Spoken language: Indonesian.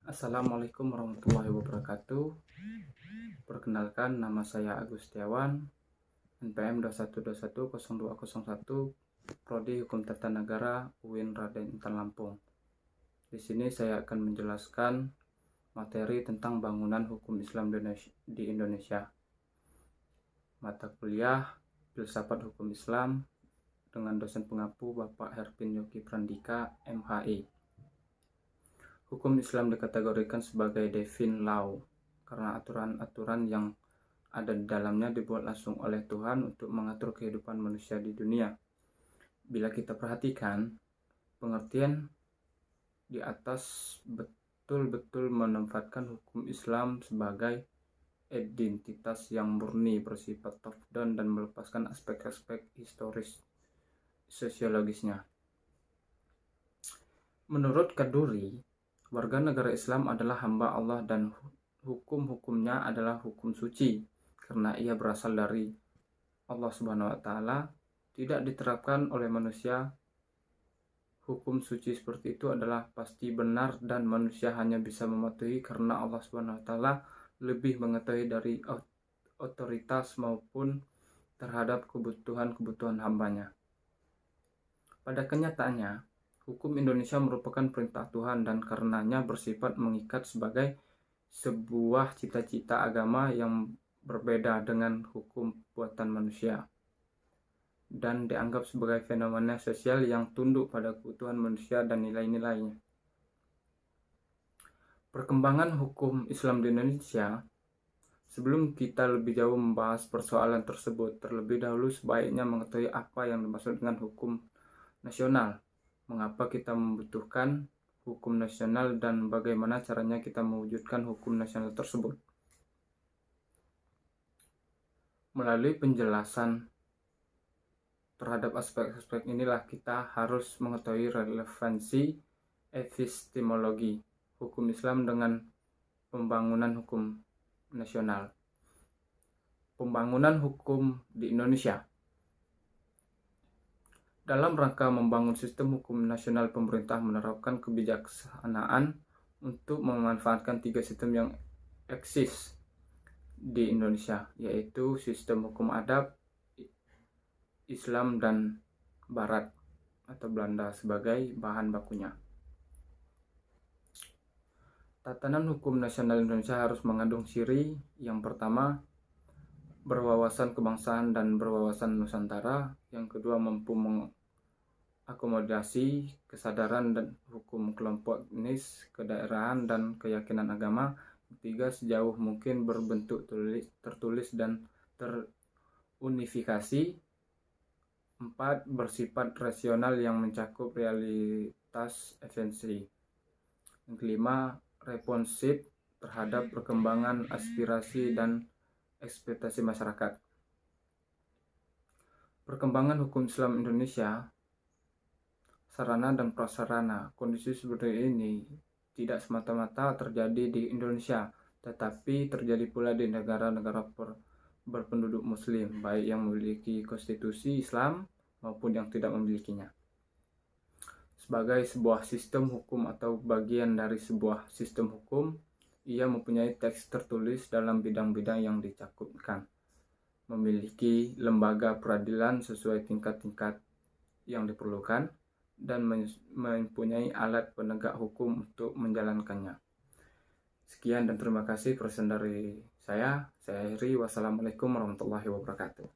Assalamualaikum warahmatullahi wabarakatuh. Perkenalkan, nama saya Agus Setiawan, NPM 21210201, Prodi Hukum Tata Negara, UIN Raden Intan Lampung. Di sini saya akan menjelaskan materi tentang bangunan hukum Islam di Indonesia. Mata kuliah Filsafat Hukum Islam dengan dosen pengampu Bapak Herpin Yogi Prandika, MHI. Hukum Islam dikategorikan sebagai divine law karena aturan-aturan yang ada di dalamnya dibuat langsung oleh Tuhan untuk mengatur kehidupan manusia di dunia. Bila kita perhatikan, pengertian di atas betul-betul menempatkan hukum Islam sebagai identitas yang murni, bersifat top down dan melepaskan aspek-aspek historis sosiologisnya. Menurut Kaduri, warga negara Islam adalah hamba Allah dan hukum-hukumnya adalah hukum suci karena ia berasal dari Allah Subhanahu wa taala, tidak diterapkan oleh manusia. Hukum suci seperti itu adalah pasti benar dan manusia hanya bisa mematuhi karena Allah Subhanahu wa taala lebih mengetahui dari otoritas maupun terhadap kebutuhan hambanya. Pada kenyataannya, hukum Indonesia merupakan perintah Tuhan dan karenanya bersifat mengikat sebagai sebuah cita-cita agama yang berbeda dengan hukum buatan manusia dan dianggap sebagai fenomena sosial yang tunduk pada kebutuhan manusia dan nilai-nilainya. Perkembangan hukum Islam di Indonesia. Sebelum kita lebih jauh membahas persoalan tersebut, terlebih dahulu sebaiknya mengetahui apa yang dimaksud dengan hukum nasional. Mengapa kita membutuhkan hukum nasional dan bagaimana caranya kita mewujudkan hukum nasional tersebut. Melalui penjelasan terhadap aspek-aspek inilah kita harus mengetahui relevansi epistemologi hukum Islam dengan pembangunan hukum nasional. Pembangunan hukum di Indonesia. Dalam rangka membangun sistem hukum nasional, pemerintah menerapkan kebijaksanaan untuk memanfaatkan 3 sistem yang eksis di Indonesia, yaitu sistem hukum adat, Islam, dan Barat atau Belanda sebagai bahan bakunya. Tatanan hukum nasional Indonesia harus mengandung ciri yang pertama, berwawasan kebangsaan dan berwawasan Nusantara. Yang kedua, mampu mengakomodasi kesadaran dan hukum kelompok etnis, kedaerahan, dan keyakinan agama. Ketiga, sejauh mungkin berbentuk tertulis dan terunifikasi. 4, bersifat rasional yang mencakup realitas esensi. Yang kelima, responsif terhadap perkembangan aspirasi dan ekspektasi masyarakat. Perkembangan hukum Islam Indonesia, sarana dan prasarana. Kondisi seperti ini tidak semata-mata terjadi di Indonesia, tetapi terjadi pula di negara-negara berpenduduk Muslim, baik yang memiliki konstitusi Islam maupun yang tidak memilikinya. Sebagai sebuah sistem hukum atau bagian dari sebuah sistem hukum, ia mempunyai teks tertulis dalam bidang-bidang yang dicakupkan, memiliki lembaga peradilan sesuai tingkat-tingkat yang diperlukan, dan mempunyai alat penegak hukum untuk menjalankannya. Sekian dan terima kasih persen dari saya akhiri. Wassalamualaikum warahmatullahi wabarakatuh.